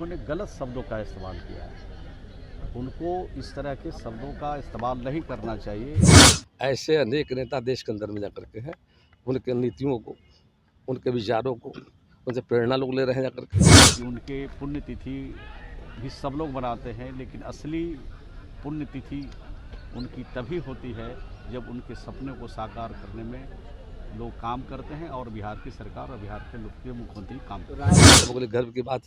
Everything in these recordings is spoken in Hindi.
उन्होंने गलत शब्दों का इस्तेमाल किया है। उनको इस तरह के शब्दों का इस्तेमाल नहीं करना चाहिए। ऐसे अनेक नेता देश के अंदर में जाकर के हैं, उनके नीतियों को, उनके विचारों को, उनसे प्रेरणा लोग ले रहे हैं जाकर के। उनके पुण्यतिथि भी सब लोग मनाते हैं, लेकिन असली पुण्यतिथि उनकी तभी होती है जब उनके सपने को साकार करने में लोग काम करते हैं और बिहार की सरकार और बिहार के मुख्यमंत्री काम करते हैं। सबके लिए गर्व की बात,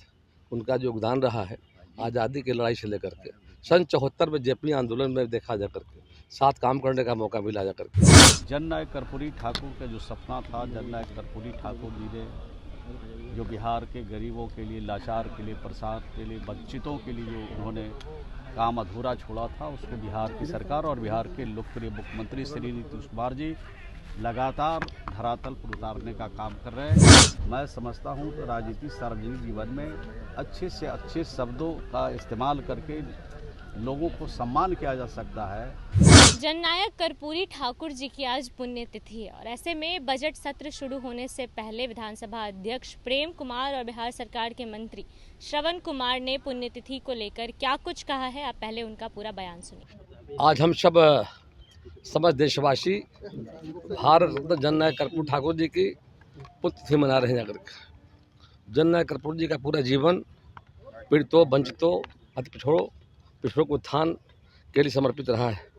उनका जो योगदान रहा है आज़ादी की लड़ाई से लेकर के सन 74 में जेपी आंदोलन में देखा जा करके साथ काम करने का मौका मिला जा करके। जननायक कर्पूरी ठाकुर का जो सपना था, जननायक कर्पूरी ठाकुर जी ने जो बिहार के गरीबों के लिए, लाचार के लिए, प्रसाद के लिए, वंचितों के लिए जो उन्होंने काम अधूरा छोड़ा था, उसको बिहार की सरकार और बिहार के लोकप्रिय मुख्यमंत्री श्री नीतीश कुमार जी लगातार धरातल पर उतारने का काम कर रहे हैं। मैं समझता हूं तो राजनीति सार्वजनिक जीवन में अच्छे से अच्छे शब्दों का इस्तेमाल करके लोगों को सम्मान किया जा सकता है। जननायक कर्पूरी ठाकुर जी की आज पुण्यतिथि है और ऐसे में बजट सत्र शुरू होने से पहले विधानसभा अध्यक्ष प्रेम कुमार और बिहार सरकार के मंत्री श्रवण कुमार ने पुण्यतिथि को लेकर क्या कुछ कहा है, आप पहले उनका पूरा बयान सुनिए। आज हम सब समस्त देशवासी भारत रत्न जननायक कर्पूरी ठाकुर जी की पुण्यतिथि मना रहे हैं जाकर के। जननायक कर्पूरी जी का पूरा जीवन पीड़ितों, वंचितों, अति पिछड़ों को उत्थान के लिए समर्पित रहा है।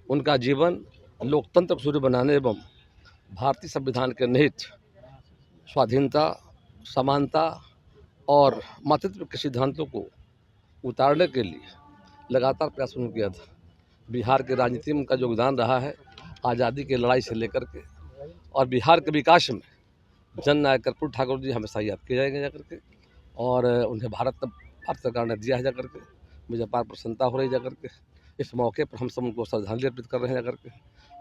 उनका जीवन लोकतंत्र को सुदृढ़ बनाने एवं भारतीय संविधान के निहित स्वाधीनता, समानता और मातृत्व के सिद्धांतों को उतारने के लिए लगातार प्रयास उन्होंने किया था। बिहार के राजनीति में उनका योगदान रहा है आज़ादी की लड़ाई से लेकर के, और बिहार के विकास में जननायक कर्पूरी ठाकुर जी हमेशा याद किए जाएंगे जाकर के। और उन्हें भारत सरकार ने दिया है जाकर के। मुझे अपार प्रसन्नता हो रही जाकर के। इस मौके पर हम सब उनको श्रद्धांजलि अर्पित कर रहे हैं जाकर के,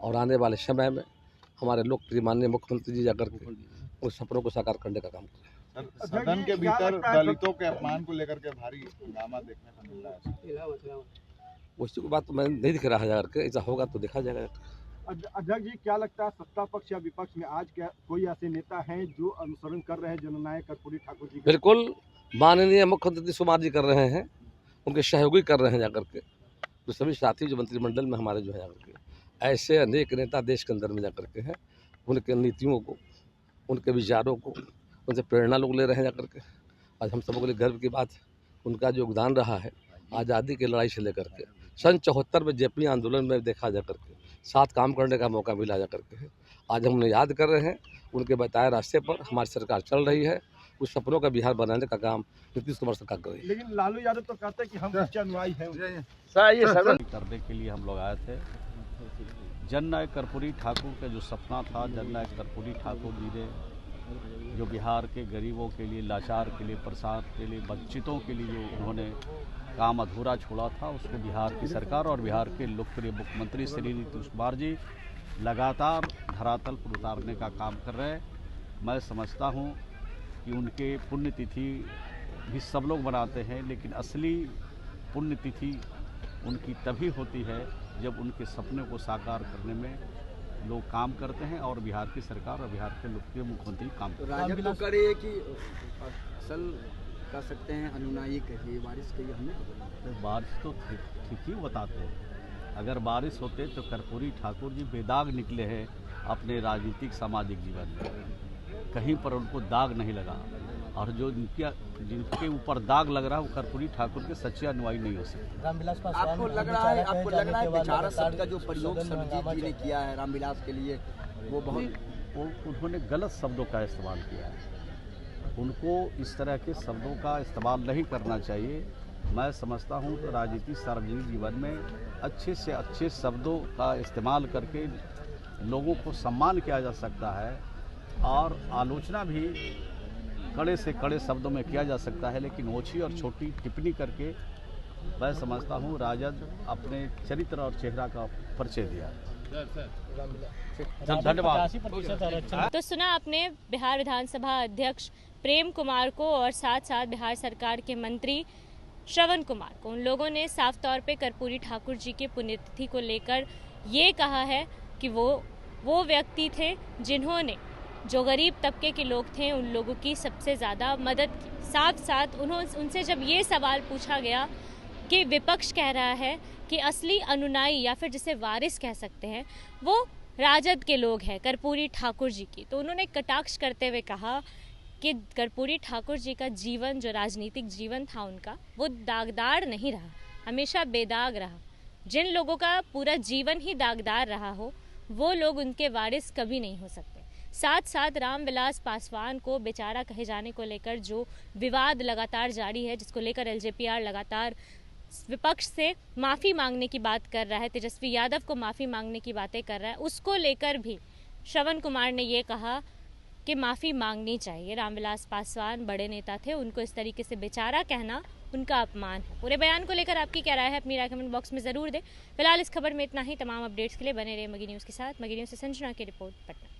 और आने वाले समय में हमारे लोकप्रिय माननीय मुख्यमंत्री जी जाकर के उन सपनों को साकार करने का काम करें। सदन के भीतर दलितों के अपमान को लेकर के भारी हंगामा देखने को मिल रहा है। उसी की बात तो मैं नहीं दिख रहा है जाकर के, ऐसा होगा तो देखा जाएगा। अध्यक्ष जी, क्या लगता है सत्ता पक्ष या विपक्ष में आज क्या कोई ऐसे नेता हैं जो अनुसरण कर रहे हैं जननायक कर्पूरी ठाकुर जी? बिल्कुल, माननीय मुख्यमंत्री नीतीश कुमार जी कर रहे हैं, उनके सहयोगी कर रहे हैं जाकर के, तो सभी साथी जो मंत्रिमंडल में हमारे जो है जाकर के। ऐसे अनेक नेता देश के अंदर में जाकर के हैं, उनके नीतियों को, उनके विचारों को, उनसे प्रेरणा लोग ले रहे हैं जाकर के। आज हम सबके लिए गर्व की बात, उनका जो योगदान रहा है आज़ादी की लड़ाई से लेकर के सन 74 में जेपी आंदोलन में देखा जा करके साथ काम करने का मौका मिला जा करके। आज हम उन्हें याद कर रहे हैं। उनके बताए रास्ते पर हमारी सरकार चल रही है। उस सपनों का बिहार बनाने का काम नीतीश कुमार सरकार कर रही है। लेकिन लालू यादव तो कहते हैं कि हम सच्चे अनुयायी हैं। करने के लिए हम लोग आए थे। जननायक कर्पूरी ठाकुर का जो सपना था, जननायक कर्पूरी ठाकुर जी ने जो बिहार के गरीबों के लिए, लाचार के लिए, प्रसाद के लिए, वंचितों के लिए जो उन्होंने काम अधूरा छोड़ा था, उसको बिहार की सरकार और बिहार के लोकप्रिय मुख्यमंत्री श्री नीतीश कुमार जी लगातार धरातल पर उतारने का काम कर रहे हैं। मैं समझता हूं कि उनके पुण्यतिथि भी सब लोग मनाते हैं, लेकिन असली पुण्यतिथि उनकी तभी होती है जब उनके सपने को साकार करने में लोग काम करते हैं और बिहार की सरकार और बिहार के लोकप्रिय मुख्यमंत्री काम करते हैं। राजद तो करे कि असल कर सकते हैं अनुनायी कहिए, बारिश कहिए, हमें बारिश तो ठीक ही बताते हैं। अगर बारिश होते तो कर्पूरी ठाकुर जी बेदाग निकले हैं अपने राजनीतिक सामाजिक जीवन में, कहीं पर उनको दाग नहीं लगा। और जो जिनके ऊपर दाग लग रहा है वो कर्पूरी ठाकुर के सच्चे अनुयायी नहीं हो सकते। आपको लग रहा है बेचारा शब्द का जो प्रयोग सरजीत जी ने किया है रामविलास के लिए, वो बहुत उन्होंने गलत शब्दों का इस्तेमाल किया है। उनको इस तरह के शब्दों का इस्तेमाल नहीं करना चाहिए। मैं समझता हूं तो राजनीति सार्वजनिक जीवन में अच्छे से अच्छे शब्दों का इस्तेमाल करके लोगों को सम्मान किया जा सकता है, और आलोचना भी कड़े से कड़े शब्दों में किया जा सकता है, लेकिन ओछी और छोटी टिप्पणी करके मैं समझता हूं राजद अपने चरित्र और चेहरा का परिचय दिया। धन्यवाद। तो सुना आपने बिहार विधानसभा अध्यक्ष प्रेम कुमार को और साथ साथ बिहार सरकार के मंत्री श्रवण कुमार को। उन लोगों ने साफ तौर पे कर्पूरी ठाकुर जी के पुण्यतिथि को लेकर ये कहा है कि वो व्यक्ति थे जिन्होंने जो गरीब तबके के लोग थे उन लोगों की सबसे ज़्यादा मदद की। साथ साथ उनसे जब ये सवाल पूछा गया कि विपक्ष कह रहा है कि असली अनुयायी या फिर जिसे वारिस कह सकते हैं वो राजद के लोग हैं कर्पूरी ठाकुर जी की, तो उन्होंने कटाक्ष करते हुए कहा कि कर्पूरी ठाकुर जी का जीवन, जो राजनीतिक जीवन था उनका, वो दागदार नहीं रहा, हमेशा बेदाग रहा। जिन लोगों का पूरा जीवन ही दागदार रहा हो वो लोग उनके वारिस कभी नहीं हो सकते। साथ साथ रामविलास पासवान को बेचारा कहे जाने को लेकर जो विवाद लगातार जारी है, जिसको लेकर एलजेपीआर लगातार विपक्ष से माफ़ी मांगने की बात कर रहा है, तेजस्वी यादव को माफ़ी मांगने की बातें कर रहा है, उसको लेकर भी श्रवण कुमार ने ये कहा कि माफ़ी मांगनी चाहिए। रामविलास पासवान बड़े नेता थे, उनको इस तरीके से बेचारा कहना उनका अपमान है। पूरे बयान को लेकर आपकी क्या राय है, अपनी राय कमेंट बॉक्स में ज़रूर दें। फिलहाल इस खबर में इतना ही। तमाम अपडेट्स के लिए बने रहे मगी न्यूज़ के साथ। मगी न्यूज़ से संजना की रिपोर्ट, पटना।